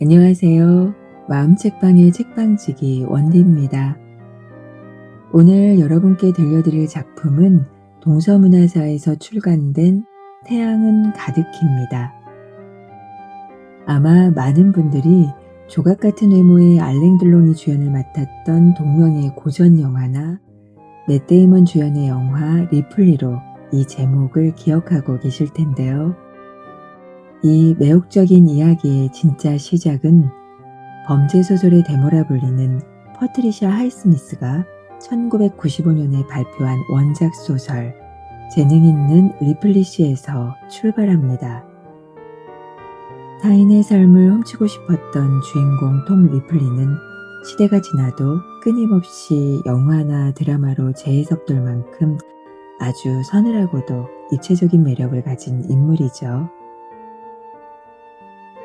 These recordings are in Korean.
안녕하세요. 마음책방의 책방지기 원디입니다. 오늘 여러분께 들려드릴 작품은 동서문화사에서 출간된 태양은 가득히입니다. 아마 많은 분들이 조각같은 외모의 알랭 들롱이 주연을 맡았던 동명의 고전 영화나 맷 데이먼 주연의 영화 리플리로 이 제목을 기억하고 계실 텐데요. 이 매혹적인 이야기의 진짜 시작은 범죄소설의 데모라 불리는 퍼트리샤 하이스미스가 1995년에 발표한 원작 소설 재능 있는 리플리시에서 출발합니다. 타인의 삶을 훔치고 싶었던 주인공 톰 리플리는 시대가 지나도 끊임없이 영화나 드라마로 재해석될 만큼 아주 서늘하고도 입체적인 매력을 가진 인물이죠.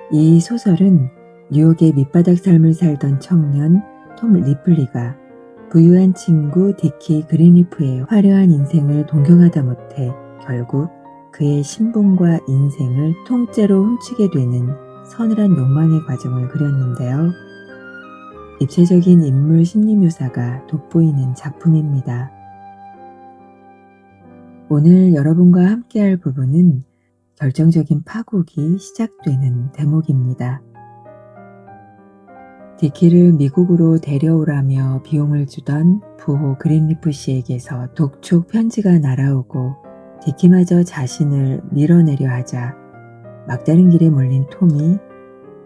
이 소설은 뉴욕의 밑바닥 삶을 살던 청년 톰 리플리가 부유한 친구 디키 그린리프의 화려한 인생을 동경하다 못해 결국 그의 신분과 인생을 통째로 훔치게 되는 서늘한 욕망의 과정을 그렸는데요. 입체적인 인물 심리 묘사가 돋보이는 작품입니다. 오늘 여러분과 함께할 부분은 결정적인 파국이 시작되는 대목입니다. 디키를 미국으로 데려오라며 비용을 주던 부호 그린리프 씨에게서 독촉 편지가 날아오고 디키마저 자신을 밀어내려 하자 막다른 길에 몰린 톰이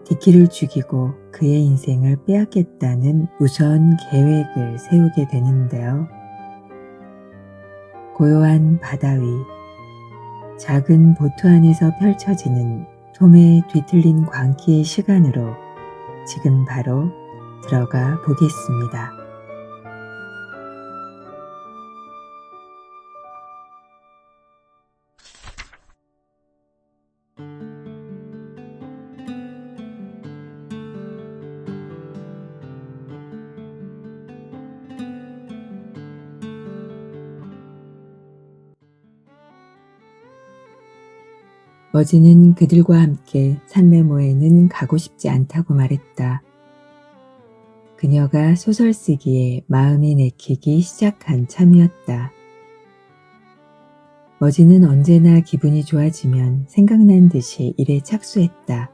디키를 죽이고 그의 인생을 빼앗겠다는 무서운 계획을 세우게 되는데요. 고요한 바다 위 작은 보트 안에서 펼쳐지는 톰의 뒤틀린 광기의 시간으로 지금 바로 들어가 보겠습니다. 머지는 그들과 함께 산레모에는 가고 싶지 않다고 말했다. 그녀가 소설 쓰기에 마음이 내키기 시작한 참이었다. 머지는 언제나 기분이 좋아지면 생각난 듯이 일에 착수했다.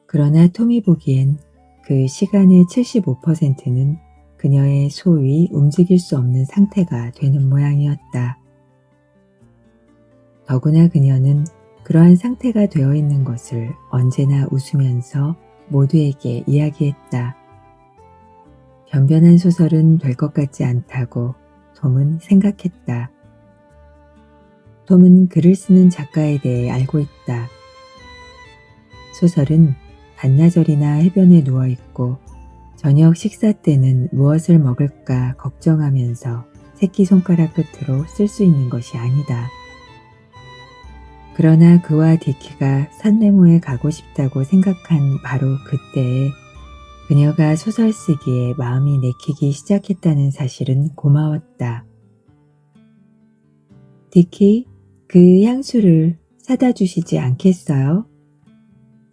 그러나 톰이 보기엔 그 시간의 75%는 그녀의 소위 움직일 수 없는 상태가 되는 모양이었다. 더구나 그녀는 그러한 상태가 되어 있는 것을 언제나 웃으면서 모두에게 이야기했다. 변변한 소설은 될 것 같지 않다고 톰은 생각했다. 톰은 글을 쓰는 작가에 대해 알고 있다. 소설은 반나절이나 해변에 누워있고 저녁 식사 때는 무엇을 먹을까 걱정하면서 새끼손가락 끝으로 쓸 수 있는 것이 아니다. 그러나 그와 디키가 산레모에 가고 싶다고 생각한 바로 그때에 그녀가 소설 쓰기에 마음이 내키기 시작했다는 사실은 고마웠다. 디키, 그 향수를 사다 주시지 않겠어요?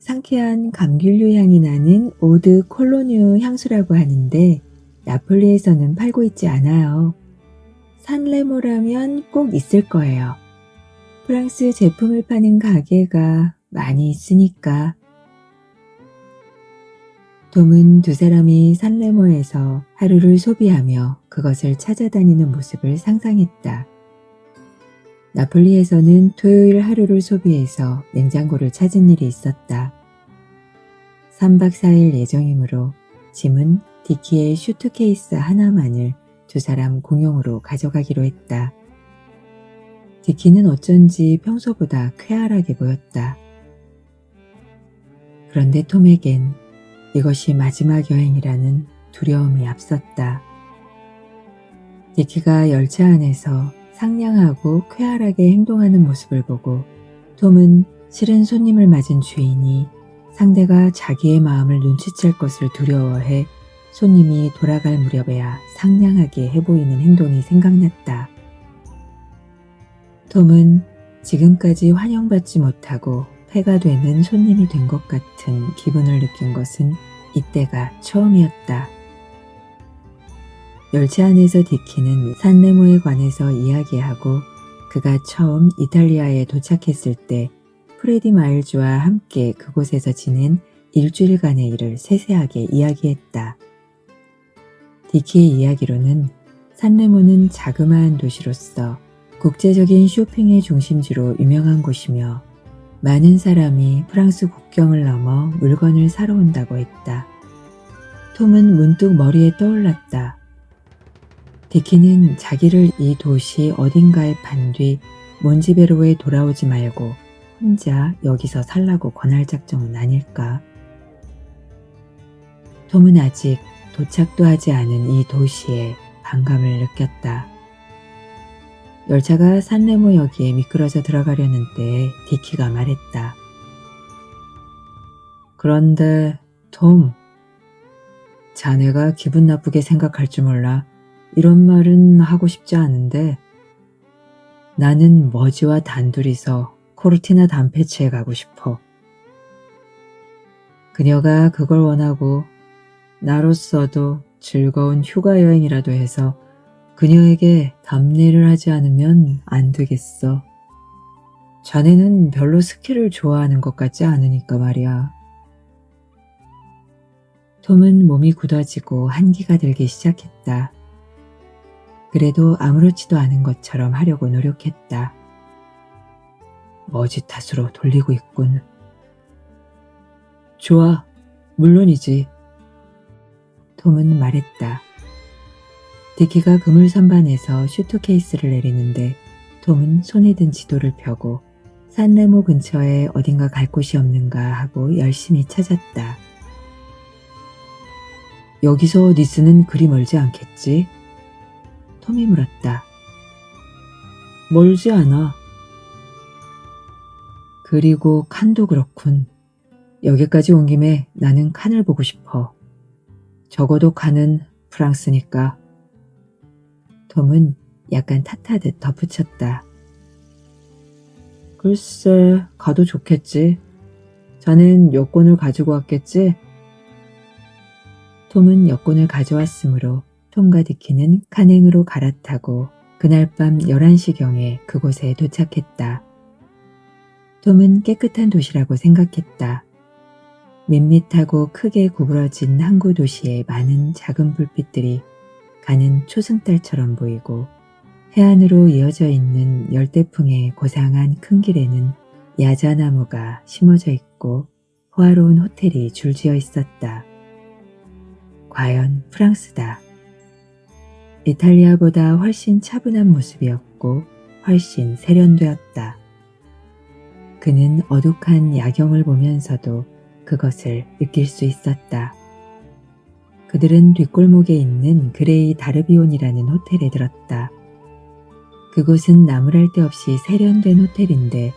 상쾌한 감귤류 향이 나는 오드 콜로뉴 향수라고 하는데 나폴리에서는 팔고 있지 않아요. 산레모라면 꼭 있을 거예요. 프랑스 제품을 파는 가게가 많이 있으니까. 톰은 두 사람이 산레모에서 하루를 소비하며 그것을 찾아다니는 모습을 상상했다. 나폴리에서는 토요일 하루를 소비해서 냉장고를 찾은 일이 있었다. 3박 4일 예정이므로 짐은 디키의 슈트케이스 하나만을 두 사람 공용으로 가져가기로 했다. 디키는 어쩐지 평소보다 쾌활하게 보였다. 그런데 톰에겐 이것이 마지막 여행이라는 두려움이 앞섰다. 디키가 열차 안에서 상냥하고 쾌활하게 행동하는 모습을 보고 톰은 싫은 손님을 맞은 주인이 상대가 자기의 마음을 눈치챌 것을 두려워해 손님이 돌아갈 무렵에야 상냥하게 해보이는 행동이 생각났다. 톰은 지금까지 환영받지 못하고 폐가 되는 손님이 된 것 같은 기분을 느낀 것은 이때가 처음이었다. 열차 안에서 디키는 산레모에 관해서 이야기하고 그가 처음 이탈리아에 도착했을 때 프레디 마일즈와 함께 그곳에서 지낸 일주일간의 일을 세세하게 이야기했다. 디키의 이야기로는 산레모는 자그마한 도시로서 국제적인 쇼핑의 중심지로 유명한 곳이며 많은 사람이 프랑스 국경을 넘어 물건을 사러 온다고 했다. 톰은 문득 머리에 떠올랐다. 디키는 자기를 이 도시 어딘가에 판 뒤 몬지베로에 돌아오지 말고 혼자 여기서 살라고 권할 작정은 아닐까? 톰은 아직 도착도 하지 않은 이 도시에 반감을 느꼈다. 열차가 산레모역에 미끄러져 들어가려는 때에 디키가 말했다. 그런데 톰, 자네가 기분 나쁘게 생각할 줄 몰라 이런 말은 하고 싶지 않은데 나는 머지와 단둘이서 코르티나 담페치에 가고 싶어. 그녀가 그걸 원하고 나로서도 즐거운 휴가 여행이라도 해서 그녀에게 답례를 하지 않으면 안 되겠어. 자네는 별로 스키를 좋아하는 것 같지 않으니까 말이야. 톰은 몸이 굳어지고 한기가 들기 시작했다. 그래도 아무렇지도 않은 것처럼 하려고 노력했다. 머지 탓으로 돌리고 있군. 좋아, 물론이지. 톰은 말했다. 디키가 그물 선반에서 슈트케이스를 내리는데 톰은 손에 든 지도를 펴고 산레모 근처에 어딘가 갈 곳이 없는가 하고 열심히 찾았다. 여기서 니스는 그리 멀지 않겠지? 톰이 물었다. 멀지 않아. 그리고 칸도 그렇군. 여기까지 온 김에 나는 칸을 보고 싶어. 적어도 칸은 프랑스니까. 톰은 약간 탓하듯 덧붙였다. 글쎄, 가도 좋겠지. 자넨 여권을 가지고 왔겠지? 톰은 여권을 가져왔으므로 톰과 디키는 칸행으로 갈아타고 그날 밤 11시경에 그곳에 도착했다. 톰은 깨끗한 도시라고 생각했다. 밋밋하고 크게 구부러진 항구 도시의 많은 작은 불빛들이 가는 초승달처럼 보이고 해안으로 이어져 있는 열대풍의 고상한 큰 길에는 야자나무가 심어져 있고 호화로운 호텔이 줄지어 있었다. 과연 프랑스다. 이탈리아보다 훨씬 차분한 모습이었고 훨씬 세련되었다. 그는 어둑한 야경을 보면서도 그것을 느낄 수 있었다. 그들은 뒷골목에 있는 그레이 다르비온이라는 호텔에 들었다. 그곳은 나무랄 데 없이 세련된 호텔인데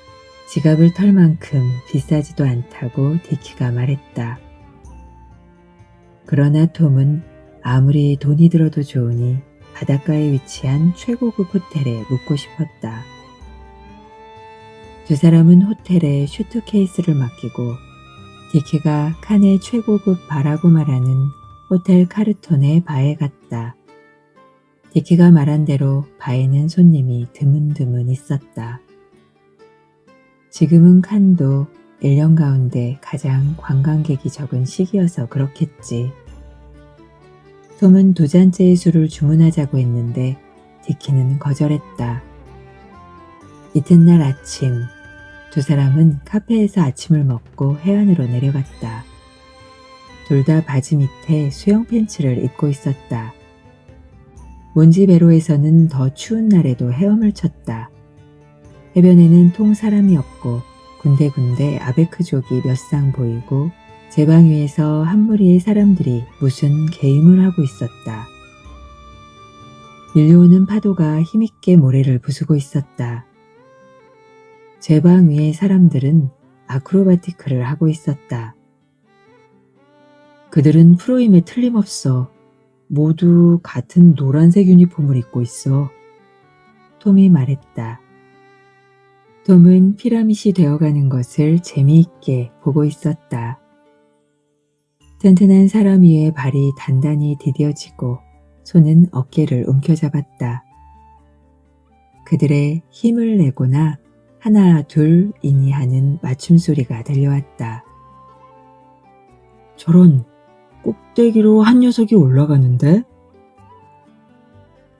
지갑을 털 만큼 비싸지도 않다고 디키가 말했다. 그러나 톰은 아무리 돈이 들어도 좋으니 바닷가에 위치한 최고급 호텔에 묵고 싶었다. 두 사람은 호텔에 슈트케이스를 맡기고 디키가 칸의 최고급 바라고 말하는 호텔 카르톤의 바에 갔다. 디키가 말한 대로 바에는 손님이 드문드문 있었다. 지금은 칸도 1년 가운데 가장 관광객이 적은 시기여서 그렇겠지. 톰은 2잔째의 술을 주문하자고 했는데 디키는 거절했다. 이튿날 아침, 두 사람은 카페에서 아침을 먹고 해안으로 내려갔다. 둘 다 바지 밑에 수영 팬츠를 입고 있었다. 몬지베로에서는 더 추운 날에도 헤엄을 쳤다. 해변에는 통 사람이 없고 군데군데 아베크족이 몇 쌍 보이고 제방 위에서 한 무리의 사람들이 무슨 게임을 하고 있었다. 밀려오는 파도가 힘있게 모래를 부수고 있었다. 제방 위의 사람들은 아크로바티크를 하고 있었다. 그들은 프로임에 틀림없어. 모두 같은 노란색 유니폼을 입고 있어. 톰이 말했다. 톰은 피라밋이 되어가는 것을 재미있게 보고 있었다. 튼튼한 사람 위에 발이 단단히 디뎌지고 손은 어깨를 움켜잡았다. 그들의 힘을 내거나 하나 둘이니 하는 맞춤소리가 들려왔다. 저런, 꼭대기로 한 녀석이 올라가는데?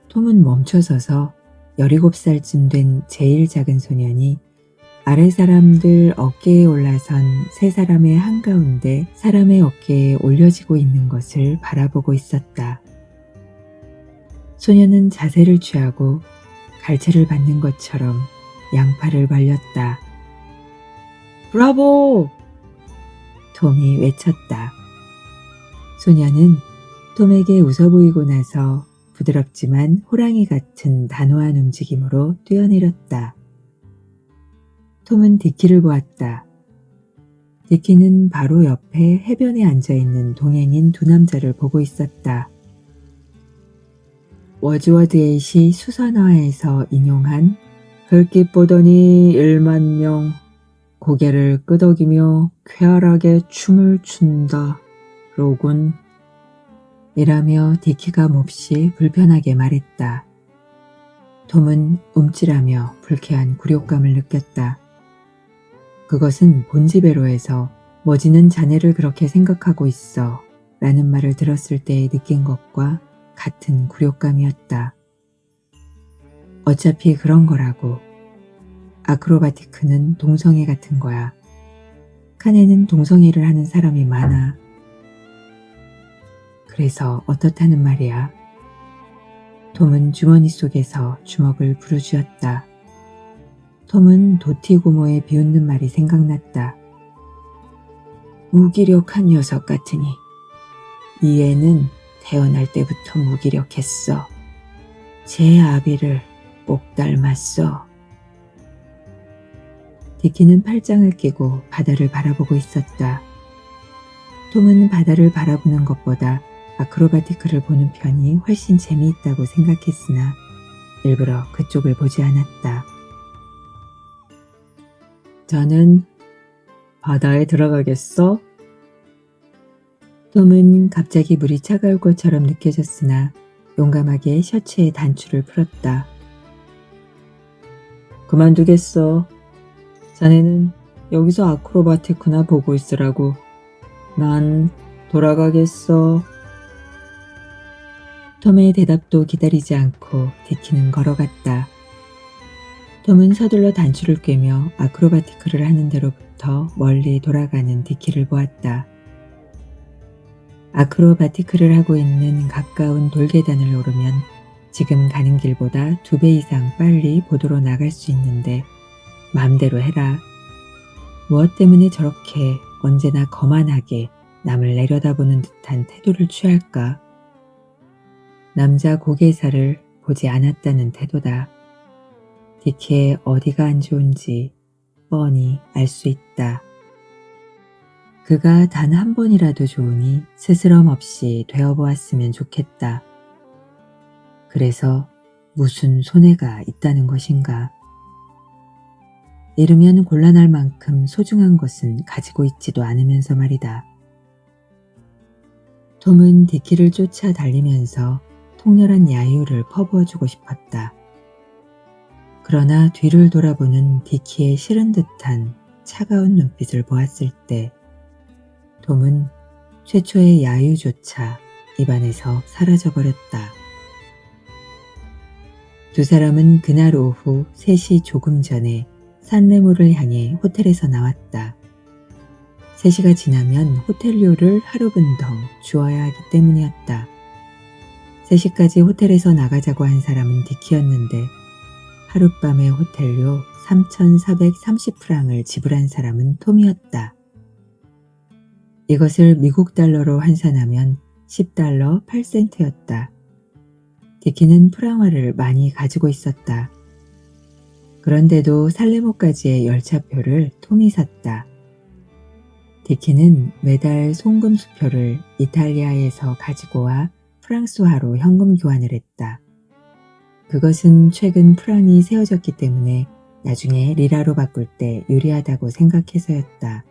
톰은 멈춰서서 17살쯤 된 제일 작은 소년이 아래 사람들 어깨에 올라선 세 사람의 한가운데 사람의 어깨에 올려지고 있는 것을 바라보고 있었다. 소년은 자세를 취하고 갈채를 받는 것처럼 양팔을 벌렸다. 브라보! 톰이 외쳤다. 소년은 톰에게 웃어 보이고 나서 부드럽지만 호랑이 같은 단호한 움직임으로 뛰어내렸다. 톰은 디키를 보았다. 디키는 바로 옆에 해변에 앉아있는 동행인 두 남자를 보고 있었다. 워즈워드 에잇이 수선화에서 인용한 흙깃 보더니 1만 명 고개를 끄덕이며 쾌활하게 춤을 춘다. 로군. 이라며 디키가 몹시 불편하게 말했다. 톰은 움찔하며 불쾌한 굴욕감을 느꼈다. 그것은 본지배로에서 머지는 자네를 그렇게 생각하고 있어 라는 말을 들었을 때 느낀 것과 같은 굴욕감이었다. 어차피 그런 거라고. 아크로바티크는 동성애 같은 거야. 칸에는 동성애를 하는 사람이 많아. 그래서 어떻다는 말이야? 톰은 주머니 속에서 주먹을 부르짖었다. 톰은 도티 고모의 비웃는 말이 생각났다. 무기력한 녀석 같으니 이 애는 태어날 때부터 무기력했어. 제 아비를 꼭 닮았어. 디키는 팔짱을 끼고 바다를 바라보고 있었다. 톰은 바다를 바라보는 것보다 아크로바티크를 보는 편이 훨씬 재미있다고 생각했으나 일부러 그쪽을 보지 않았다. 저는 바다에 들어가겠어? 톰은 갑자기 물이 차가울 것처럼 느껴졌으나 용감하게 셔츠의 단추를 풀었다. 그만두겠어. 자네는 여기서 아크로바티크나 보고 있으라고. 난 돌아가겠어. 톰의 대답도 기다리지 않고 디키는 걸어갔다. 톰은 서둘러 단추를 꿰며 아크로바티크를 하는 데로부터 멀리 돌아가는 디키를 보았다. 아크로바티크를 하고 있는 가까운 돌계단을 오르면 지금 가는 길보다 2배 이상 빨리 보도로 나갈 수 있는데 마음대로 해라. 무엇 때문에 저렇게 언제나 거만하게 남을 내려다보는 듯한 태도를 취할까? 남자 고개살을 보지 않았다는 태도다. 디키의 어디가 안 좋은지 뻔히 알 수 있다. 그가 단 한 번이라도 좋으니 스스럼 없이 되어보았으면 좋겠다. 그래서 무슨 손해가 있다는 것인가? 이르면 곤란할 만큼 소중한 것은 가지고 있지도 않으면서 말이다. 톰은 디키를 쫓아 달리면서 통렬한 야유를 퍼부어주고 싶었다. 그러나 뒤를 돌아보는 디키의 싫은 듯한 차가운 눈빛을 보았을 때 톰은 최초의 야유조차 입안에서 사라져버렸다. 두 사람은 그날 오후 3시 조금 전에 산레모를 향해 호텔에서 나왔다. 3시가 지나면 호텔료를 하루분 더 주어야 하기 때문이었다. 3시까지 호텔에서 나가자고 한 사람은 디키였는데 하룻밤의 호텔료 3,430프랑을 지불한 사람은 톰이었다. 이것을 미국 달러로 환산하면 10달러 8센트였다. 디키는 프랑화를 많이 가지고 있었다. 그런데도 살레모까지의 열차표를 톰이 샀다. 디키는 매달 송금수표를 이탈리아에서 가지고 와 프랑스화로 현금 교환을 했다. 그것은 최근 프랑이 세워졌기 때문에 나중에 리라로 바꿀 때 유리하다고 생각해서였다.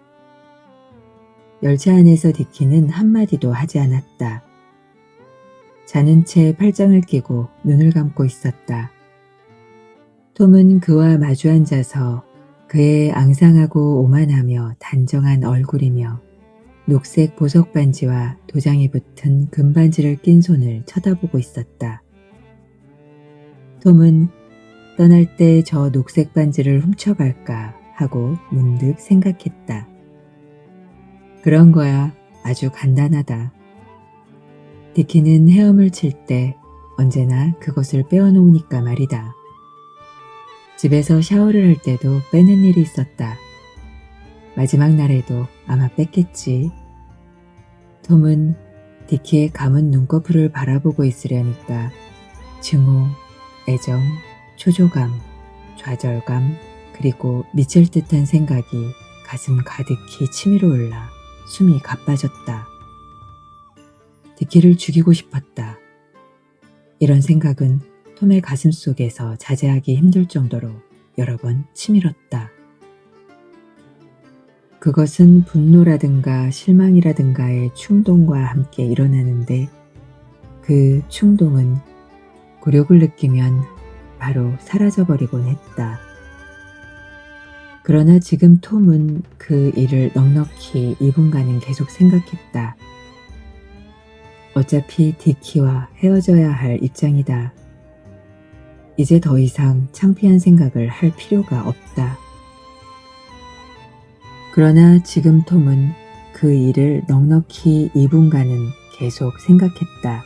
열차 안에서 디키는 한마디도 하지 않았다. 자는 채 팔짱을 끼고 눈을 감고 있었다. 톰은 그와 마주 앉아서 그의 앙상하고 오만하며 단정한 얼굴이며 녹색 보석 반지와 도장이 붙은 금반지를 낀 손을 쳐다보고 있었다. 톰은 떠날 때 저 녹색 반지를 훔쳐갈까 하고 문득 생각했다. 그런 거야. 아주 간단하다. 디키는 헤엄을 칠 때 언제나 그것을 빼어놓으니까 말이다. 집에서 샤워를 할 때도 빼는 일이 있었다. 마지막 날에도 아마 뺐겠지. 톰은 디키의 감은 눈꺼풀을 바라보고 있으려니까 증오, 애정, 초조감, 좌절감, 그리고 미칠 듯한 생각이 가슴 가득히 치밀어 올라 숨이 가빠졌다. 디키를 죽이고 싶었다. 이런 생각은 톰의 가슴 속에서 자제하기 힘들 정도로 여러 번 치밀었다. 그것은 분노라든가 실망이라든가의 충동과 함께 일어나는데 그 충동은 굴욕을 느끼면 바로 사라져버리곤 했다. 그러나 지금 톰은 그 일을 넉넉히 2분간은 계속 생각했다. 어차피 디키와 헤어져야 할 입장이다. 이제 더 이상 창피한 생각을 할 필요가 없다. 그러나 지금 톰은 그 일을 넉넉히 2분간은 계속 생각했다.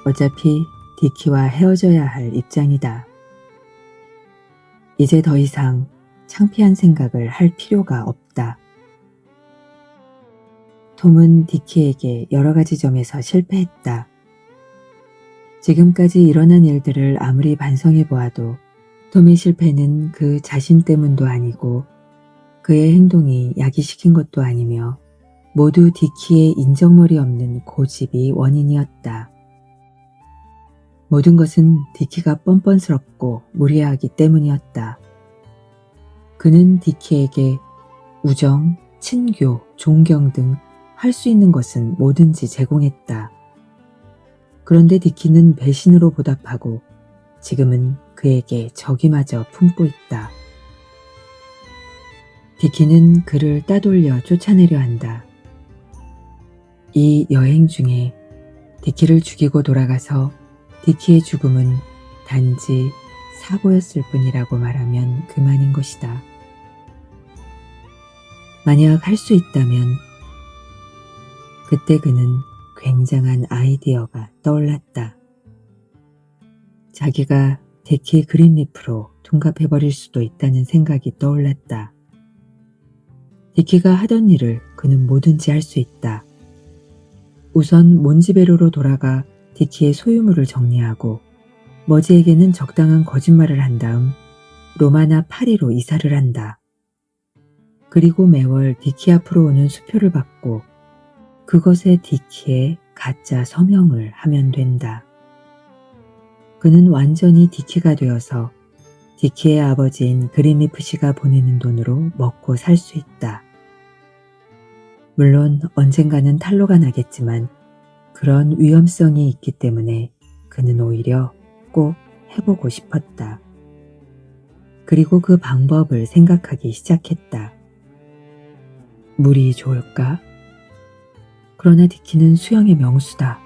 어차피 디키와 헤어져야 할 입장이다. 이제 더 이상 창피한 생각을 할 필요가 없다. 톰은 디키에게 여러 가지 점에서 실패했다. 지금까지 일어난 일들을 아무리 반성해 보아도 톰의 실패는 그 자신 때문도 아니고 그의 행동이 야기시킨 것도 아니며 모두 디키의 인정머리 없는 고집이 원인이었다. 모든 것은 디키가 뻔뻔스럽고 무례하기 때문이었다. 그는 디키에게 우정, 친교, 존경 등 할 수 있는 것은 뭐든지 제공했다. 그런데 디키는 배신으로 보답하고 지금은 그에게 적이마저 품고 있다. 디키는 그를 따돌려 쫓아내려 한다. 이 여행 중에 디키를 죽이고 돌아가서 디키의 죽음은 단지 사고였을 뿐이라고 말하면 그만인 것이다. 만약 할 수 있다면 그때 그는 굉장한 아이디어가 떠올랐다. 자기가 디키 그린리프로 둔갑해버릴 수도 있다는 생각이 떠올랐다. 디키가 하던 일을 그는 뭐든지 할 수 있다. 우선 몬지베로로 돌아가 디키의 소유물을 정리하고 머지에게는 적당한 거짓말을 한 다음 로마나 파리로 이사를 한다. 그리고 매월 디키 앞으로 오는 수표를 받고 그것에 디키의 가짜 서명을 하면 된다. 그는 완전히 디키가 되어서 디키의 아버지인 그린리프 씨가 보내는 돈으로 먹고 살 수 있다. 물론 언젠가는 탈로가 나겠지만 그런 위험성이 있기 때문에 그는 오히려 꼭 해보고 싶었다. 그리고 그 방법을 생각하기 시작했다. 물이 좋을까? 그러나 디키는 수영의 명수다.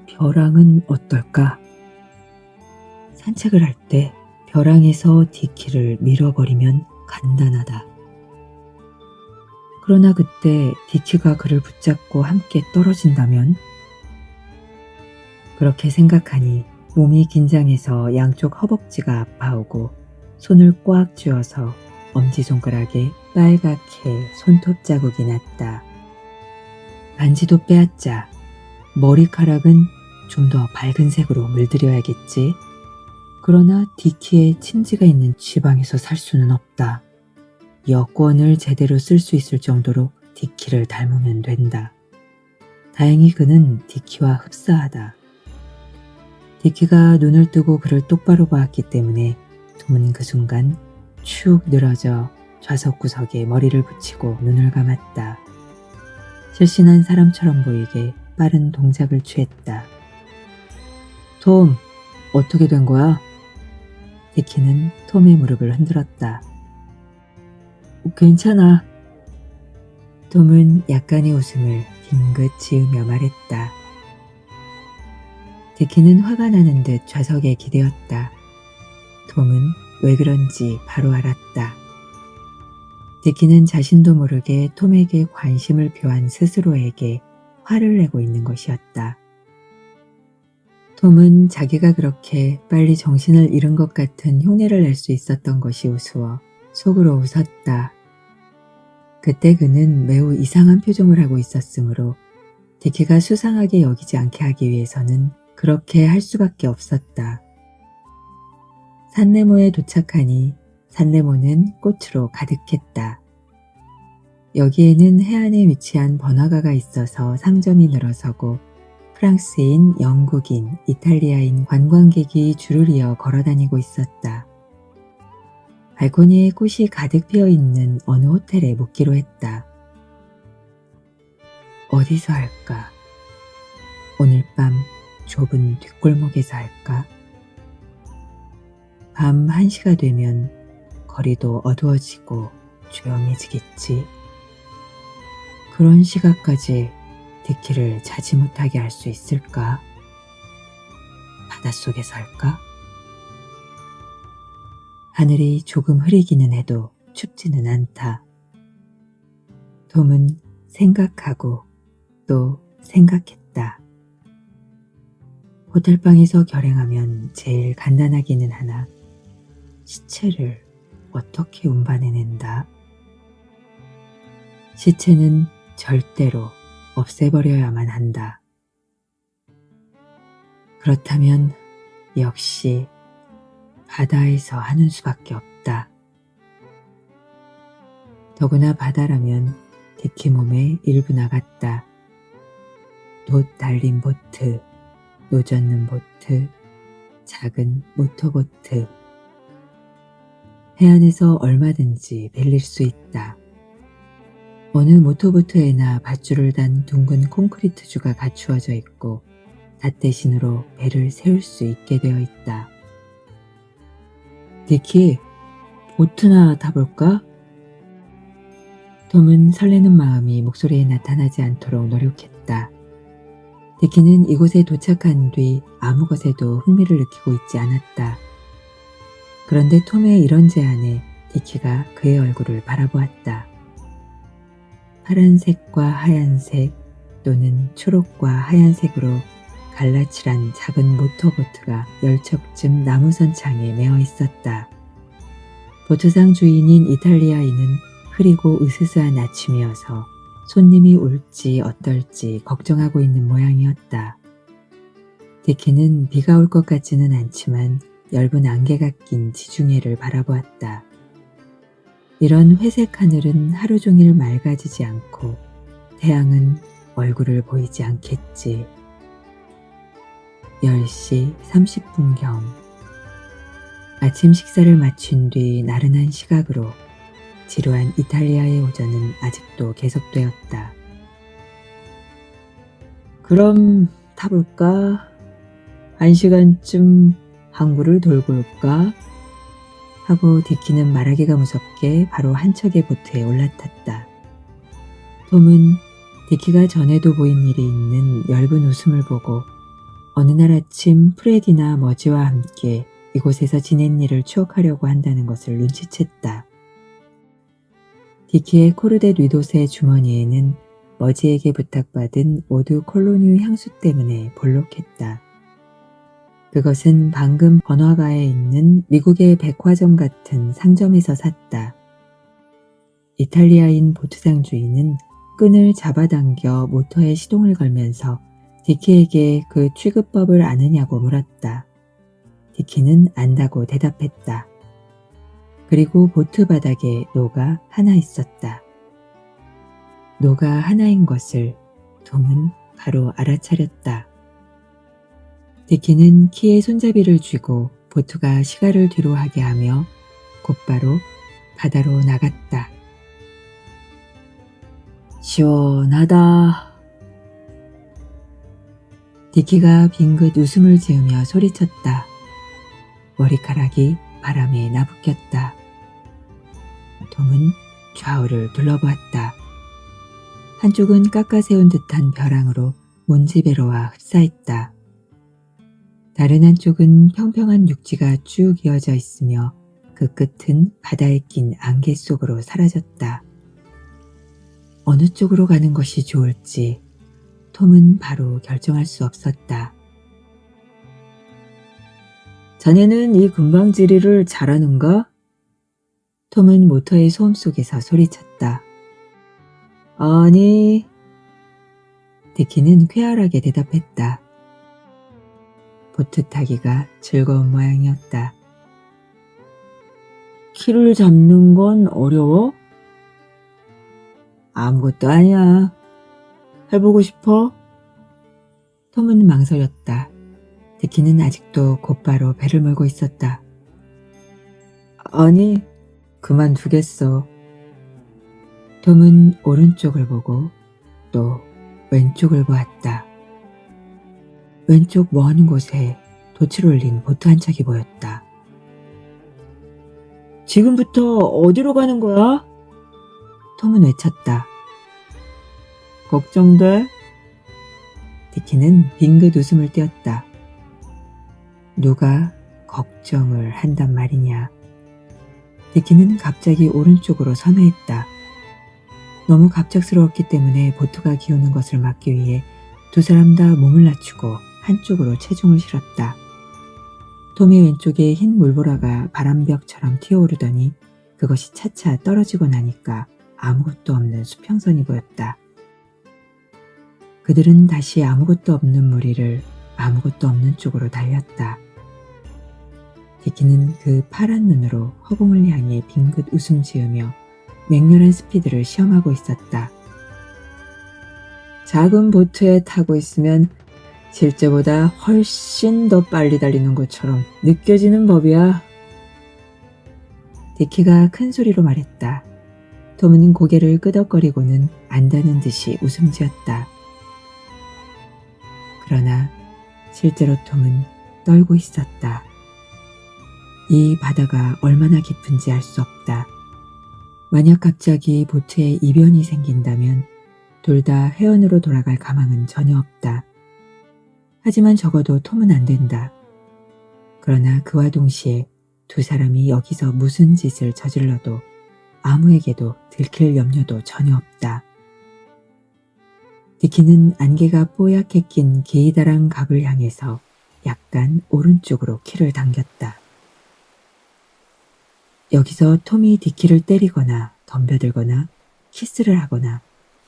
벼랑은 어떨까? 산책을 할 때 벼랑에서 디키를 밀어버리면 간단하다. 그러나 그때 디키가 그를 붙잡고 함께 떨어진다면? 그렇게 생각하니 몸이 긴장해서 양쪽 허벅지가 아파오고 손을 꽉 쥐어서 엄지손가락에 빨갛게 손톱 자국이 났다. 반지도 빼앗자. 머리카락은 좀 더 밝은 색으로 물들여야겠지. 그러나 디키의 침지가 있는 지방에서 살 수는 없다. 여권을 제대로 쓸 수 있을 정도로 디키를 닮으면 된다. 다행히 그는 디키와 흡사하다. 디키가 눈을 뜨고 그를 똑바로 보았기 때문에 톰은 그 순간 축 늘어져 좌석 구석에 머리를 붙이고 눈을 감았다. 실신한 사람처럼 보이게 빠른 동작을 취했다. 톰, 어떻게 된 거야? 디키는 톰의 무릎을 흔들었다. 괜찮아. 톰은 약간의 웃음을 딩긋 지으며 말했다. 디키는 화가 나는 듯 좌석에 기대었다. 톰은 왜 그런지 바로 알았다. 디키는 자신도 모르게 톰에게 관심을 표한 스스로에게 화를 내고 있는 것이었다. 톰은 자기가 그렇게 빨리 정신을 잃은 것 같은 흉내를 낼 수 있었던 것이 우스워 속으로 웃었다. 그때 그는 매우 이상한 표정을 하고 있었으므로 디키가 수상하게 여기지 않게 하기 위해서는 그렇게 할 수밖에 없었다. 산네모에 도착하니 산네모는 꽃으로 가득했다. 여기에는 해안에 위치한 번화가가 있어서 상점이 늘어서고 프랑스인, 영국인, 이탈리아인 관광객이 줄을 이어 걸어다니고 있었다. 발코니에 꽃이 가득 피어있는 어느 호텔에 묵기로 했다. 어디서 할까? 오늘 밤 좁은 뒷골목에서 할까? 밤 1시가 되면 거리도 어두워지고 조용해지겠지. 그런 시각까지 디키를 자지 못하게 할 수 있을까? 바닷속에서 할까? 하늘이 조금 흐리기는 해도 춥지는 않다. 톰은 생각하고 또 생각했다. 호텔방에서 결행하면 제일 간단하기는 하나 시체를 어떻게 운반해낸다? 시체는 절대로 없애버려야만 한다. 그렇다면 역시 바다에서 하는 수밖에 없다. 더구나 바다라면 디키 몸의 일부나 같다. 돛 달린 보트, 노젓는 보트, 작은 모터보트. 해안에서 얼마든지 빌릴 수 있다. 어느 모터보트에나 밧줄을 단 둥근 콘크리트주가 갖추어져 있고 닷 대신으로 배를 세울 수 있게 되어 있다. 디키, 보트나 타볼까? 톰은 설레는 마음이 목소리에 나타나지 않도록 노력했다. 디키는 이곳에 도착한 뒤 아무 것에도 흥미를 느끼고 있지 않았다. 그런데 톰의 이런 제안에 디키가 그의 얼굴을 바라보았다. 파란색과 하얀색 또는 초록과 하얀색으로 갈라칠한 작은 모터보트가 10척쯤 나무선창에 매어 있었다. 보트상 주인인 이탈리아인은 흐리고 으스스한 아침이어서 손님이 올지 어떨지 걱정하고 있는 모양이었다. 디키는 비가 올 것 같지는 않지만 엷은 안개가 낀 지중해를 바라보았다. 이런 회색 하늘은 하루 종일 맑아지지 않고 태양은 얼굴을 보이지 않겠지. 10시 30분경 아침 식사를 마친 뒤 나른한 시각으로 지루한 이탈리아의 오전은 아직도 계속되었다. 그럼 타볼까? 1시간쯤 항구를 돌고 올까? 하고 디키는 말하기가 무섭게 바로 한 척의 보트에 올라탔다. 톰은 디키가 전에도 보인 일이 있는 엷은 웃음을 보고 어느 날 아침 프레디나 머지와 함께 이곳에서 지낸 일을 추억하려고 한다는 것을 눈치챘다. 디키의 코르데 뉘도스의 주머니에는 머지에게 부탁받은 오드 콜로뉴 향수 때문에 볼록했다. 그것은 방금 번화가에 있는 미국의 백화점 같은 상점에서 샀다. 이탈리아인 보트상 주인은 끈을 잡아당겨 모터에 시동을 걸면서 디키에게 그 취급법을 아느냐고 물었다. 디키는 안다고 대답했다. 그리고 보트 바닥에 노가 하나 있었다. 노가 하나인 것을 톰은 바로 알아차렸다. 디키는 키에 손잡이를 쥐고 보트가 시가를 뒤로 하게 하며 곧바로 바다로 나갔다. 시원하다. 디키가 빙긋 웃음을 지으며 소리쳤다. 머리카락이 바람에 나부꼈다. 톰은 좌우를 둘러보았다. 한쪽은 깎아세운 듯한 벼랑으로 몬지베로와 흡사했다. 다른 한쪽은 평평한 육지가 쭉 이어져 있으며 그 끝은 바다에 낀 안개 속으로 사라졌다. 어느 쪽으로 가는 것이 좋을지 톰은 바로 결정할 수 없었다. 자네는 이 금방지리를 잘하는가? 톰은 모터의 소음 속에서 소리쳤다. 아니. 디키는 쾌활하게 대답했다. 보트 타기가 즐거운 모양이었다. 키를 잡는 건 어려워? 아무것도 아니야. 해보고 싶어? 톰은 망설였다. 디키는 아직도 곧바로 배를 몰고 있었다. 아니, 그만두겠어. 톰은 오른쪽을 보고 또 왼쪽을 보았다. 왼쪽 먼 곳에 돛을 올린 보트 한 척이 보였다. 지금부터 어디로 가는 거야? 톰은 외쳤다. 걱정돼? 디키는 빙긋 웃음을 띄었다. 누가 걱정을 한단 말이냐. 디키는 갑자기 오른쪽으로 선회했다. 너무 갑작스러웠기 때문에 보트가 기우는 것을 막기 위해 두 사람 다 몸을 낮추고 한쪽으로 체중을 실었다. 톰의 왼쪽에 흰 물보라가 바람벽처럼 튀어오르더니 그것이 차차 떨어지고 나니까 아무것도 없는 수평선이 보였다. 그들은 다시 아무것도 없는 무리를 아무것도 없는 쪽으로 달렸다. 디키는 그 파란 눈으로 허공을 향해 빙긋 웃음 지으며 맹렬한 스피드를 시험하고 있었다. 작은 보트에 타고 있으면 실제보다 훨씬 더 빨리 달리는 것처럼 느껴지는 법이야. 디키가 큰 소리로 말했다. 톰은 고개를 끄덕거리고는 안다는 듯이 웃음 지었다. 그러나 실제로 톰은 떨고 있었다. 이 바다가 얼마나 깊은지 알 수 없다. 만약 갑자기 보트에 이변이 생긴다면 둘 다 해안으로 돌아갈 가망은 전혀 없다. 하지만 적어도 톰은 안 된다. 그러나 그와 동시에 두 사람이 여기서 무슨 짓을 저질러도 아무에게도 들킬 염려도 전혀 없다. 디키는 안개가 뽀얗게 낀 기이다란 갑을 향해서 약간 오른쪽으로 키를 당겼다. 여기서 톰이 디키를 때리거나 덤벼들거나 키스를 하거나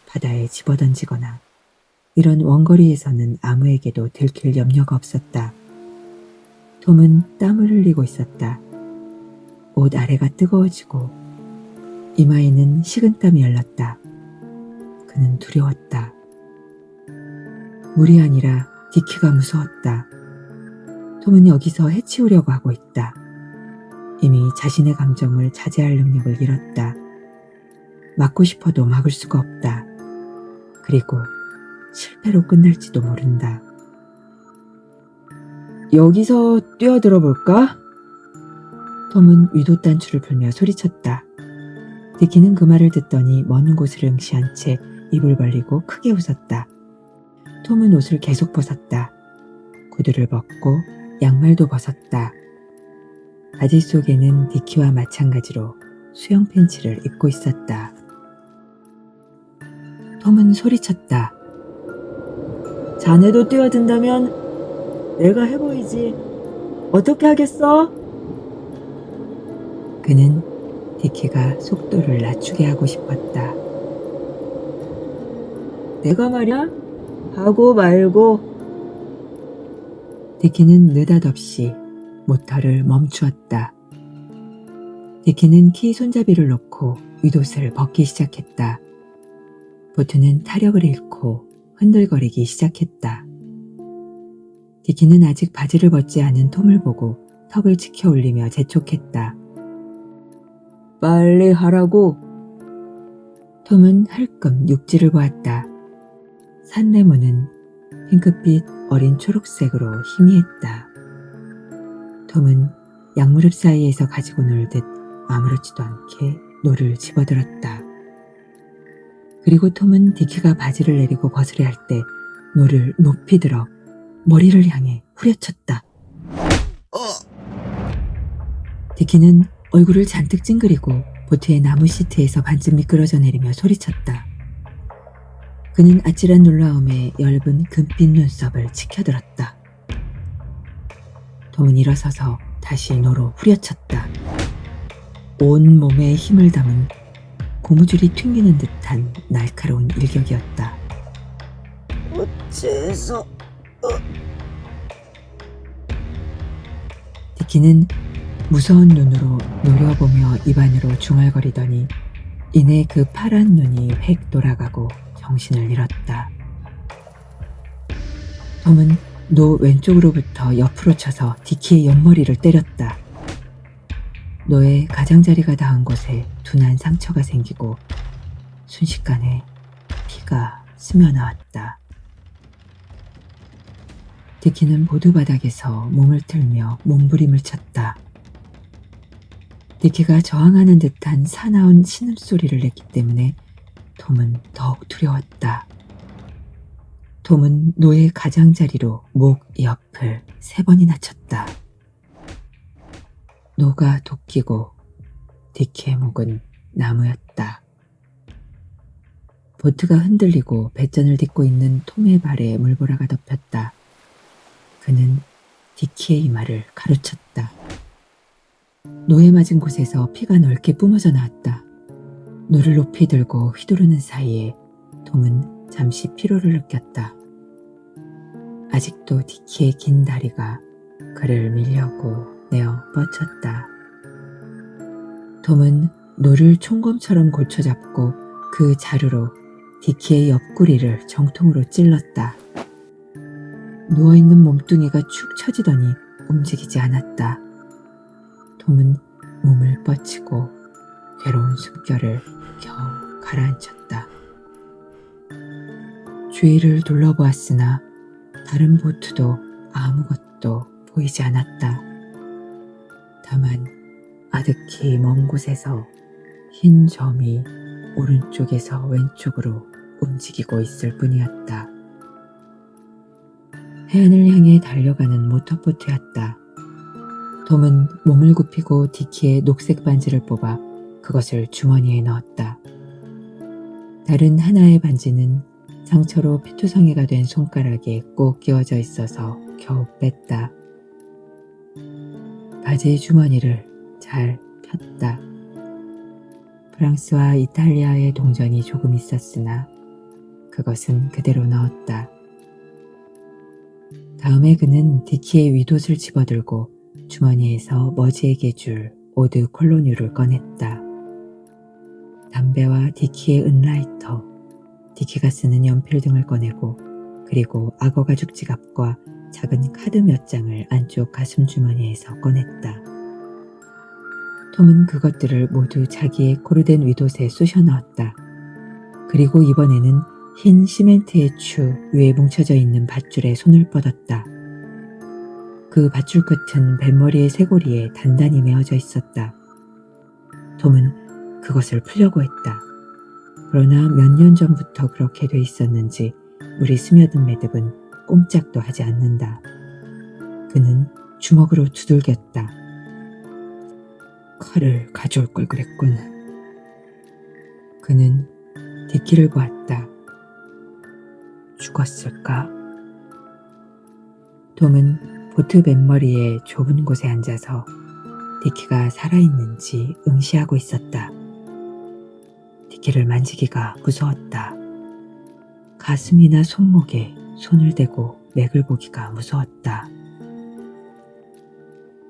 바다에 집어던지거나 이런 원거리에서는 아무에게도 들킬 염려가 없었다. 톰은 땀을 흘리고 있었다. 옷 아래가 뜨거워지고 이마에는 식은땀이 흘렀다. 그는 두려웠다. 물이 아니라 디키가 무서웠다. 톰은 여기서 해치우려고 하고 있다. 이미 자신의 감정을 자제할 능력을 잃었다. 막고 싶어도 막을 수가 없다. 그리고 실패로 끝날지도 모른다. 여기서 뛰어들어 볼까? 톰은 위도 단추를 풀며 소리쳤다. 디키는 그 말을 듣더니 먼 곳을 응시한 채 입을 벌리고 크게 웃었다. 톰은 옷을 계속 벗었다. 구두를 벗고 양말도 벗었다. 바지 속에는 디키와 마찬가지로 수영 팬츠를 입고 있었다. 톰은 소리쳤다. 자네도 뛰어든다면 내가 해보이지. 어떻게 하겠어? 그는 디키가 속도를 낮추게 하고 싶었다. 내가 말이야? 하고 말고. 디키는 느닷없이 모터를 멈추었다. 디키는 키 손잡이를 놓고 윗옷을 벗기 시작했다. 보트는 타력을 잃고 흔들거리기 시작했다. 디키는 아직 바지를 벗지 않은 톰을 보고 턱을 치켜 올리며 재촉했다. 빨리 하라고! 톰은 흘끔 육지를 보았다. 산레모는 핑크빛 어린 초록색으로 희미했다. 톰은 양무릎 사이에서 가지고 놀듯 아무렇지도 않게 노를 집어들었다. 그리고 톰은 디키가 바지를 내리고 벗으려 할 때 노를 높이 들어 머리를 향해 후려쳤다. 디키는 얼굴을 잔뜩 찡그리고 보트의 나무 시트에서 반쯤 미끄러져 내리며 소리쳤다. 그는 아찔한 놀라움에 엷은 금빛 눈썹을 치켜들었다. 톰은 일어서서 다시 노로 후려쳤다. 온 몸에 힘을 담은 고무줄이 튕기는 듯한 날카로운 일격이었다. 어째서... 디키는 무서운 눈으로 노려보며 입안으로 중얼거리더니 이내 그 파란 눈이 획 돌아가고 정신을 잃었다. 톰은 노 왼쪽으로부터 옆으로 쳐서 디키의 옆머리를 때렸다. 노의 가장자리가 닿은 곳에 둔한 상처가 생기고 순식간에 피가 스며나왔다. 디키는 보드바닥에서 몸을 틀며 몸부림을 쳤다. 디키가 저항하는 듯한 사나운 신음소리를 냈기 때문에 톰은 더욱 두려웠다. 톰은 노의 가장자리로 목 옆을 3번이나 쳤다. 노가 도끼고 디키의 목은 나무였다. 보트가 흔들리고 배전을 딛고 있는 톰의 발에 물보라가 덮였다. 그는 디키의 이마를 가로쳤다. 노에 맞은 곳에서 피가 넓게 뿜어져 나왔다. 노를 높이 들고 휘두르는 사이에 톰은 잠시 피로를 느꼈다. 아직도 디키의 긴 다리가 그를 밀려고 내어 뻗쳤다. 톰은 노를 총검처럼 고쳐잡고 그 자루로 디키의 옆구리를 정통으로 찔렀다. 누워있는 몸뚱이가 축 처지더니 움직이지 않았다. 톰은 몸을 뻗치고 괴로운 숨결을 겨우 가라앉혔다. 주위를 둘러보았으나 다른 보트도 아무것도 보이지 않았다. 다만 아득히 먼 곳에서 흰 점이 오른쪽에서 왼쪽으로 움직이고 있을 뿐이었다. 해안을 향해 달려가는 모터보트였다. 톰은 몸을 굽히고 디키의 녹색 반지를 뽑아 그것을 주머니에 넣었다. 다른 하나의 반지는 상처로 피투성이가 된 손가락에 꼭 끼워져 있어서 겨우 뺐다. 바지 주머니를 잘 폈다. 프랑스와 이탈리아의 동전이 조금 있었으나 그것은 그대로 넣었다. 다음에 그는 디키의 윗옷을 집어들고 주머니에서 머지에게 줄 오드 콜로뉴를 꺼냈다. 담배와 디키의 은라이터, 디키가 쓰는 연필 등을 꺼내고 그리고 악어 가죽 지갑과 작은 카드 몇 장을 안쪽 가슴 주머니에서 꺼냈다. 톰은 그것들을 모두 자기의 코르덴 윗옷에 쑤셔 넣었다. 그리고 이번에는 흰 시멘트의 추 위에 뭉쳐져 있는 밧줄에 손을 뻗었다. 그 밧줄 끝은 뱃머리의 쇄골이에 단단히 메어져 있었다. 톰은 그것을 풀려고 했다. 그러나 몇 년 전부터 그렇게 돼 있었는지 물이 스며든 매듭은 꼼짝도 하지 않는다. 그는 주먹으로 두들겼다. 칼을 가져올 걸 그랬군. 그는 디키를 보았다. 죽었을까? 톰은 보트 맨머리의 좁은 곳에 앉아서 디키가 살아있는지 응시하고 있었다. 디키를 만지기가 무서웠다. 가슴이나 손목에 손을 대고 맥을 보기가 무서웠다.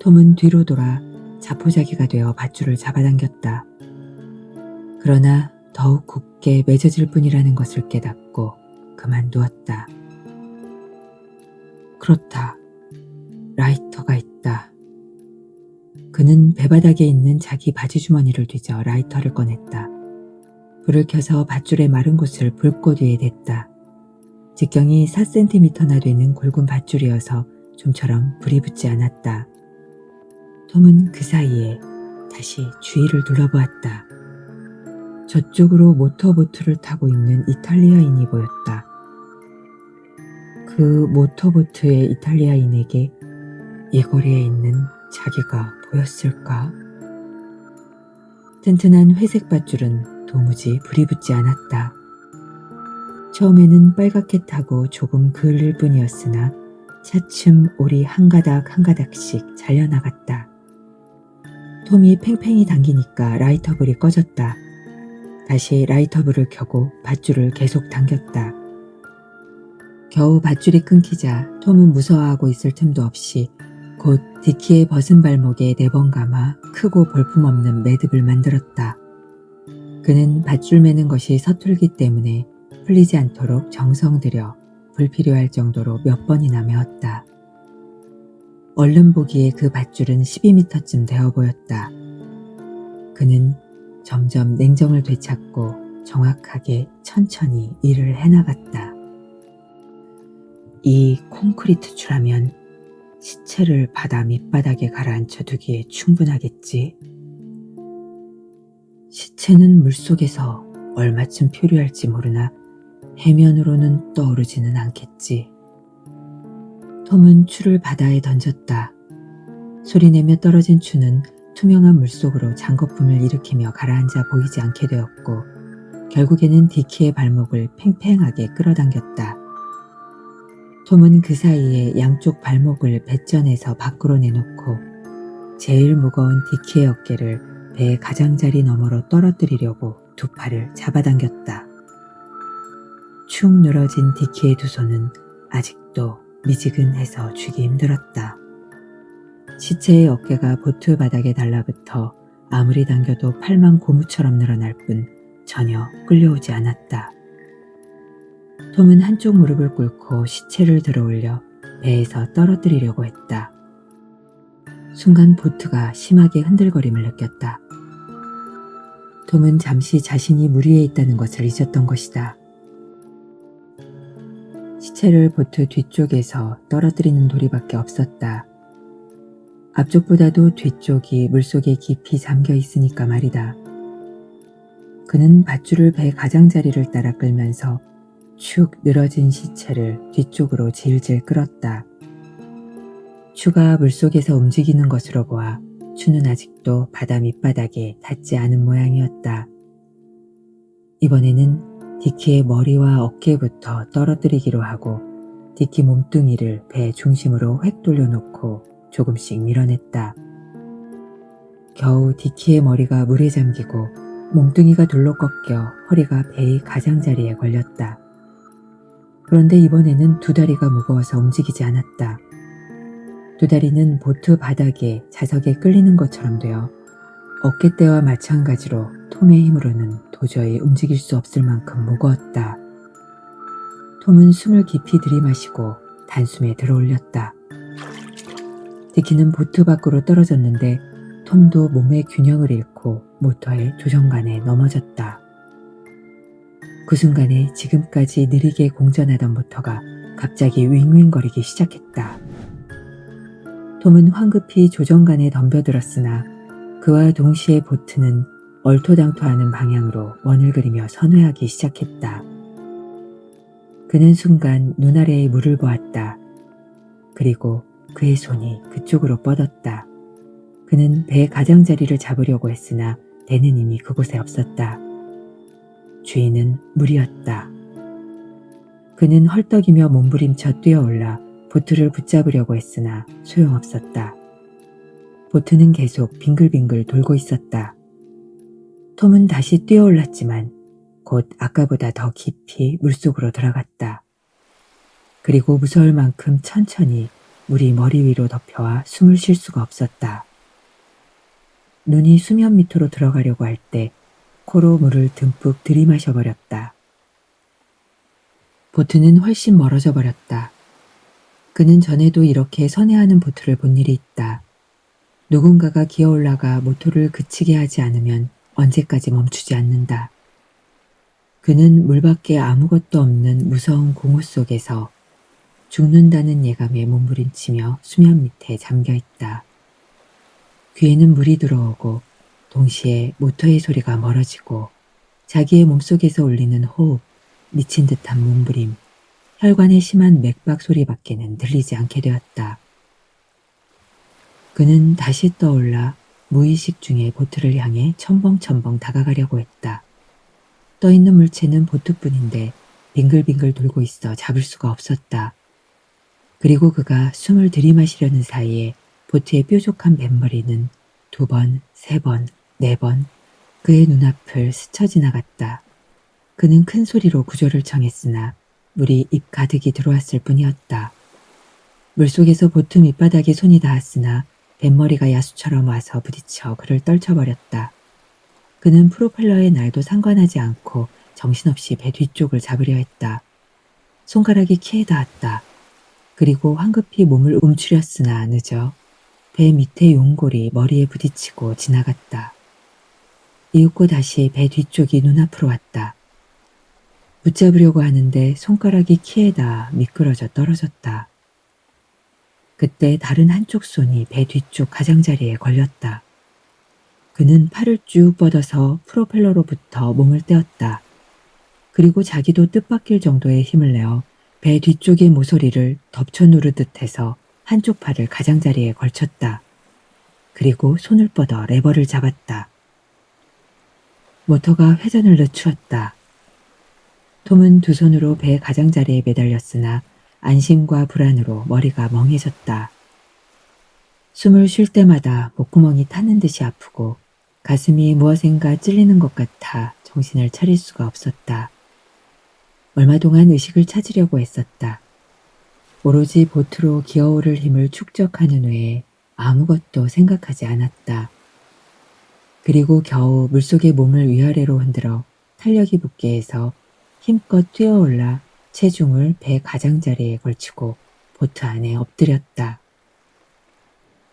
톰은 뒤로 돌아 자포자기가 되어 밧줄을 잡아당겼다. 그러나 더욱 굳게 맺어질 뿐이라는 것을 깨닫고 그만두었다. 그렇다. 라이터가 있다. 배바닥에 있는 자기 바지 주머니를 뒤져 라이터를 꺼냈다. 불을 켜서 밧줄의 마른 곳을 불꽃 위에 댔다. 직경이 4cm나 되는 굵은 밧줄이어서 좀처럼 불이 붙지 않았다. 톰은 그 사이에 다시 주위를 둘러보았다. 저쪽으로 모터보트를 타고 있는 이탈리아인이 보였다. 그 모터보트의 이탈리아인에게 이 거리에 있는 자기가 보였을까? 튼튼한 회색 밧줄은 도무지 불이 붙지 않았다. 처음에는 빨갛게 타고 조금 그을릴 뿐이었으나 차츰 올이 한 가닥 한 가닥씩 잘려나갔다. 톰이 팽팽히 당기니까 라이터불이 꺼졌다. 다시 라이터불을 켜고 밧줄을 계속 당겼다. 겨우 밧줄이 끊기자 톰은 무서워하고 있을 틈도 없이 곧 디키의 벗은 발목에 4번 감아 크고 볼품없는 매듭을 만들었다. 그는 밧줄 매는 것이 서툴기 때문에 풀리지 않도록 정성 들여 불필요할 정도로 몇 번이나 메었다. 얼른 보기에 그 밧줄은 12m쯤 되어 보였다. 그는 점점 냉정을 되찾고 정확하게 천천히 일을 해나갔다. 이 콘크리트 줄하면 시체를 바다 밑바닥에 가라앉혀 두기에 충분하겠지. 시체는 물속에서 얼마쯤 표류할지 모르나 해면으로는 떠오르지는 않겠지. 톰은 추를 바다에 던졌다. 소리내며 떨어진 추는 투명한 물속으로 장거품을 일으키며 가라앉아 보이지 않게 되었고 결국에는 디키의 발목을 팽팽하게 끌어당겼다. 톰은 그 사이에 양쪽 발목을 배전에서 밖으로 내놓고 제일 무거운 디키의 어깨를 배의 가장자리 너머로 떨어뜨리려고 두 팔을 잡아당겼다. 축 늘어진 디키의 두 손은 아직도 미지근해서 쥐기 힘들었다. 시체의 어깨가 보트 바닥에 달라붙어 아무리 당겨도 팔만 고무처럼 늘어날 뿐 전혀 끌려오지 않았다. 톰은 한쪽 무릎을 꿇고 시체를 들어올려 배에서 떨어뜨리려고 했다. 순간 보트가 심하게 흔들거림을 느꼈다. 톰은 잠시 자신이 물 위에 있다는 것을 잊었던 것이다. 시체를 보트 뒤쪽에서 떨어뜨리는 도리밖에 없었다. 앞쪽보다도 뒤쪽이 물속에 깊이 잠겨 있으니까 말이다. 그는 밧줄을 배 가장자리를 따라 끌면서 축 늘어진 시체를 뒤쪽으로 질질 끌었다. 추가 물속에서 움직이는 것으로 보아 추는 아직도 바다 밑바닥에 닿지 않은 모양이었다. 이번에는 디키의 머리와 어깨부터 떨어뜨리기로 하고 디키 몸뚱이를 배 중심으로 획 돌려놓고 조금씩 밀어냈다. 겨우 디키의 머리가 물에 잠기고 몸뚱이가 둘러 꺾여 허리가 배의 가장자리에 걸렸다. 그런데 이번에는 두 다리가 무거워서 움직이지 않았다. 두 다리는 보트 바닥에 자석에 끌리는 것처럼 되어 어깨대와 마찬가지로 톰의 힘으로는 도저히 움직일 수 없을 만큼 무거웠다. 톰은 숨을 깊이 들이마시고 단숨에 들어올렸다. 디키는 보트 밖으로 떨어졌는데 톰도 몸의 균형을 잃고 모터의 조정간에 넘어졌다. 그 순간에 지금까지 느리게 공전하던 모터가 갑자기 윙윙거리기 시작했다. 톰은 황급히 조정간에 덤벼들었으나 그와 동시에 보트는 얼토당토하는 방향으로 원을 그리며 선회하기 시작했다. 그는 순간 눈 아래의 물을 보았다. 그리고 그의 손이 그쪽으로 뻗었다. 그는 배 가장자리를 잡으려고 했으나 배는 이미 그곳에 없었다. 주인은 물이었다. 그는 헐떡이며 몸부림쳐 뛰어올라 보트를 붙잡으려고 했으나 소용없었다. 보트는 계속 빙글빙글 돌고 있었다. 톰은 다시 뛰어올랐지만 곧 아까보다 더 깊이 물속으로 들어갔다. 그리고 무서울 만큼 천천히 물이 머리 위로 덮여와 숨을 쉴 수가 없었다. 눈이 수면 밑으로 들어가려고 할 때 코로 물을 듬뿍 들이마셔버렸다. 보트는 훨씬 멀어져 버렸다. 그는 전에도 이렇게 선회하는 보트를 본 일이 있다. 누군가가 기어 올라가 모토를 그치게 하지 않으면 언제까지 멈추지 않는다. 그는 물밖에 아무것도 없는 무서운 공허 속에서 죽는다는 예감에 몸부림치며 수면 밑에 잠겨 있다. 귀에는 물이 들어오고 동시에 모터의 소리가 멀어지고 자기의 몸속에서 울리는 호흡, 미친 듯한 몸부림, 혈관의 심한 맥박 소리밖에는 들리지 않게 되었다. 그는 다시 떠올라 무의식 중에 보트를 향해 첨벙첨벙 다가가려고 했다. 떠있는 물체는 보트뿐인데 빙글빙글 돌고 있어 잡을 수가 없었다. 그리고 그가 숨을 들이마시려는 사이에 보트의 뾰족한 뱃머리는 2번, 3번, 4번 그의 눈앞을 스쳐 지나갔다. 그는 큰 소리로 구조를 청했으나 물이 입 가득이 들어왔을 뿐이었다. 물속에서 보트 밑바닥에 손이 닿았으나 뱃머리가 야수처럼 와서 부딪혀 그를 떨쳐버렸다. 그는 프로펠러의 날도 상관하지 않고 정신없이 배 뒤쪽을 잡으려 했다. 손가락이 키에 닿았다. 그리고 황급히 몸을 움츠렸으나 늦어 배 밑의 용골이 머리에 부딪히고 지나갔다. 이윽고 다시 배 뒤쪽이 눈앞으로 왔다. 붙잡으려고 하는데 손가락이 키에 닿아 미끄러져 떨어졌다. 그때 다른 한쪽 손이 배 뒤쪽 가장자리에 걸렸다. 그는 팔을 쭉 뻗어서 프로펠러로부터 몸을 떼었다. 그리고 자기도 뜻밖일 정도의 힘을 내어 배 뒤쪽의 모서리를 덮쳐 누르듯 해서 한쪽 팔을 가장자리에 걸쳤다. 그리고 손을 뻗어 레버를 잡았다. 모터가 회전을 늦추었다. 톰은 두 손으로 배 가장자리에 매달렸으나 안심과 불안으로 머리가 멍해졌다. 숨을 쉴 때마다 목구멍이 타는 듯이 아프고 가슴이 무엇인가 찔리는 것 같아 정신을 차릴 수가 없었다. 얼마 동안 의식을 찾으려고 했었다. 오로지 보트로 기어오를 힘을 축적하는 외에 아무것도 생각하지 않았다. 그리고 겨우 물속의 몸을 위아래로 흔들어 탄력이 붙게 해서 힘껏 뛰어올라 체중을 배 가장자리에 걸치고 보트 안에 엎드렸다.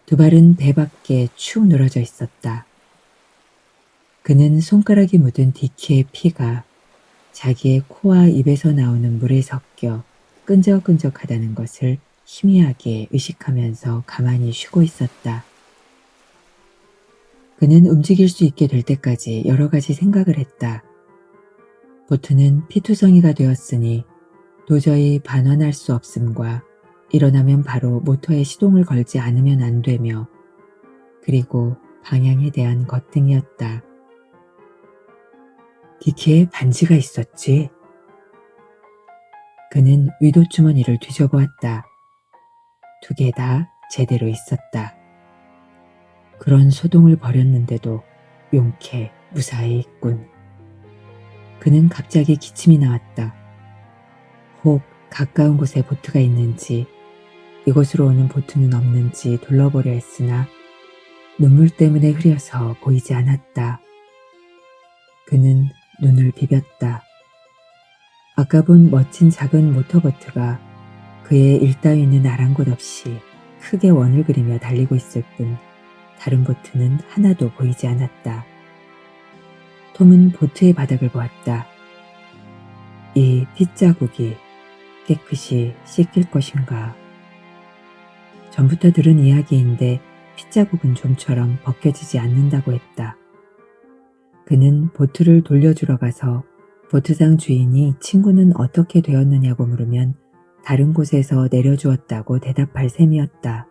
두 발은 배 밖에 축 늘어져 있었다. 그는 손가락이 묻은 디키의 피가 자기의 코와 입에서 나오는 물에 섞여 끈적끈적하다는 것을 희미하게 의식하면서 가만히 쉬고 있었다. 그는 움직일 수 있게 될 때까지 여러 가지 생각을 했다. 보트는 피투성이가 되었으니 도저히 반환할 수 없음과 일어나면 바로 모터에 시동을 걸지 않으면 안 되며 그리고 방향에 대한 것 등이었다. 디키에 반지가 있었지. 그는 위도주머니를 뒤져보았다. 2개 다 제대로 있었다. 그런 소동을 벌였는데도 용케 무사히 있군. 그는 갑자기 기침이 나왔다. 혹 가까운 곳에 보트가 있는지 이곳으로 오는 보트는 없는지 둘러보려 했으나 눈물 때문에 흐려서 보이지 않았다. 그는 눈을 비볐다. 아까 본 멋진 작은 모터보트가 그의 일 따위는 아랑곳 없이 크게 원을 그리며 달리고 있을 뿐 다른 보트는 하나도 보이지 않았다. 톰은 보트의 바닥을 보았다. 이 핏자국이 깨끗이 씻길 것인가. 전부터 들은 이야기인데 핏자국은 좀처럼 벗겨지지 않는다고 했다. 그는 보트를 돌려주러 가서 보트상 주인이 친구는 어떻게 되었느냐고 물으면 다른 곳에서 내려주었다고 대답할 셈이었다.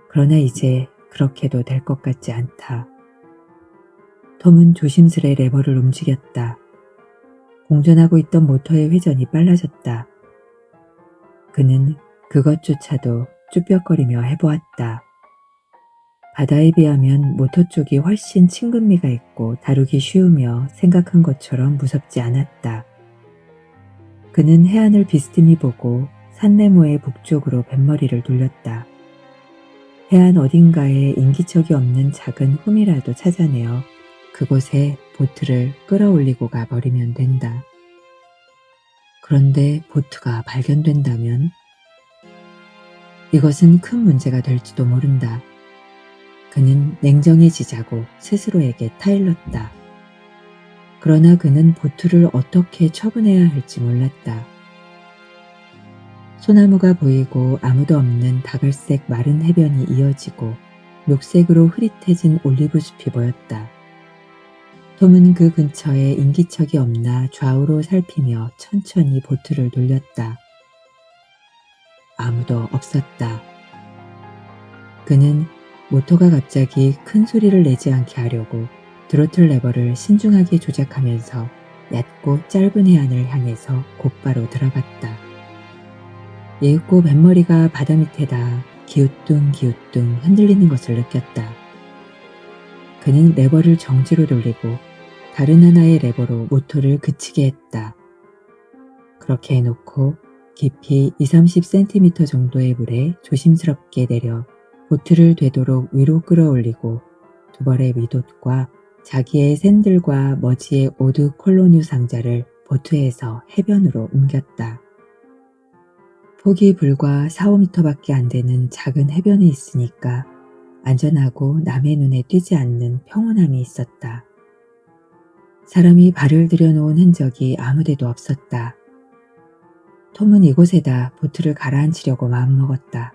그러나 이제 그렇게도 될 것 같지 않다. 톰은 조심스레 레버를 움직였다. 공전하고 있던 모터의 회전이 빨라졌다. 그는 그것조차도 쭈뼛거리며 해보았다. 바다에 비하면 모터 쪽이 훨씬 친근미가 있고 다루기 쉬우며 생각한 것처럼 무섭지 않았다. 그는 해안을 비스듬히 보고 산네모의 북쪽으로 뱃머리를 돌렸다. 해안 어딘가에 인기척이 없는 작은 흠이라도 찾아내어 그곳에 보트를 끌어올리고 가버리면 된다. 그런데 보트가 발견된다면 이것은 큰 문제가 될지도 모른다. 그는 냉정해지자고 스스로에게 타일렀다. 그러나 그는 보트를 어떻게 처분해야 할지 몰랐다. 소나무가 보이고 아무도 없는 다갈색 마른 해변이 이어지고 녹색으로 흐릿해진 올리브 숲이 보였다. 톰은 그 근처에 인기척이 없나 좌우로 살피며 천천히 보트를 돌렸다. 아무도 없었다. 그는 모터가 갑자기 큰 소리를 내지 않게 하려고 드로틀 레버를 신중하게 조작하면서 얕고 짧은 해안을 향해서 곧바로 들어갔다. 예윽고 뱃머리가 바다 밑에다 기우뚱기우뚱 흔들리는 것을 느꼈다. 그는 레버를 정지로 돌리고 다른 하나의 레버로 모터를 그치게 했다. 그렇게 해놓고 깊이 20-30cm 정도의 물에 조심스럽게 내려 보트를 되도록 위로 끌어올리고 두 벌의 미돛과 자기의 샌들과 머지의 오드 콜로뉴 상자를 보트에서 해변으로 옮겼다. 폭이 불과 4-5m밖에 안 되는 작은 해변에 있으니까 안전하고 남의 눈에 띄지 않는 평온함이 있었다. 사람이 발을 들여놓은 흔적이 아무데도 없었다. 톰은 이곳에다 보트를 가라앉히려고 마음먹었다.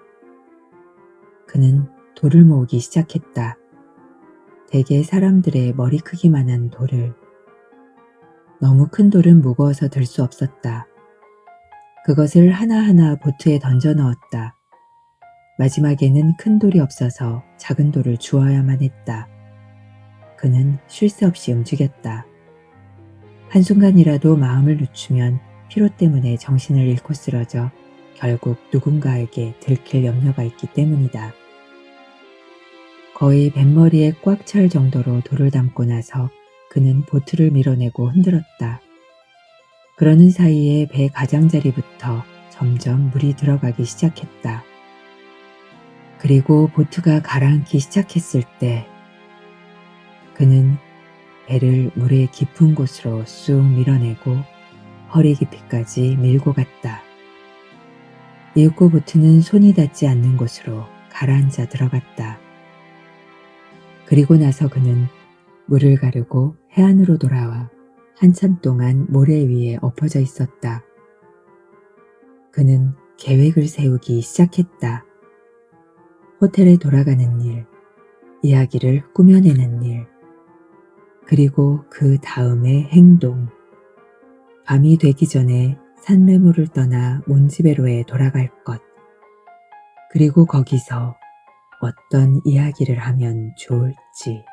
그는 돌을 모으기 시작했다. 대개 사람들의 머리 크기만한 돌을. 너무 큰 돌은 무거워서 들 수 없었다. 그것을 하나하나 보트에 던져 넣었다. 마지막에는 큰 돌이 없어서 작은 돌을 주워야만 했다. 그는 쉴 새 없이 움직였다. 한순간이라도 마음을 늦추면 피로 때문에 정신을 잃고 쓰러져 결국 누군가에게 들킬 염려가 있기 때문이다. 거의 뱃머리에 꽉 찰 정도로 돌을 담고 나서 그는 보트를 밀어내고 흔들었다. 그러는 사이에 배 가장자리부터 점점 물이 들어가기 시작했다. 그리고 보트가 가라앉기 시작했을 때 그는 배를 물의 깊은 곳으로 쑥 밀어내고 허리 깊이까지 밀고 갔다. 예윽고 보트는 손이 닿지 않는 곳으로 가라앉아 들어갔다. 그리고 나서 그는 물을 가르고 해안으로 돌아와 한참 동안 모래 위에 엎어져 있었다. 그는 계획을 세우기 시작했다. 호텔에 돌아가는 일, 이야기를 꾸며내는 일, 그리고 그 다음의 행동. 밤이 되기 전에 산레모를 떠나 몬지베로에 돌아갈 것. 그리고 거기서 어떤 이야기를 하면 좋을지.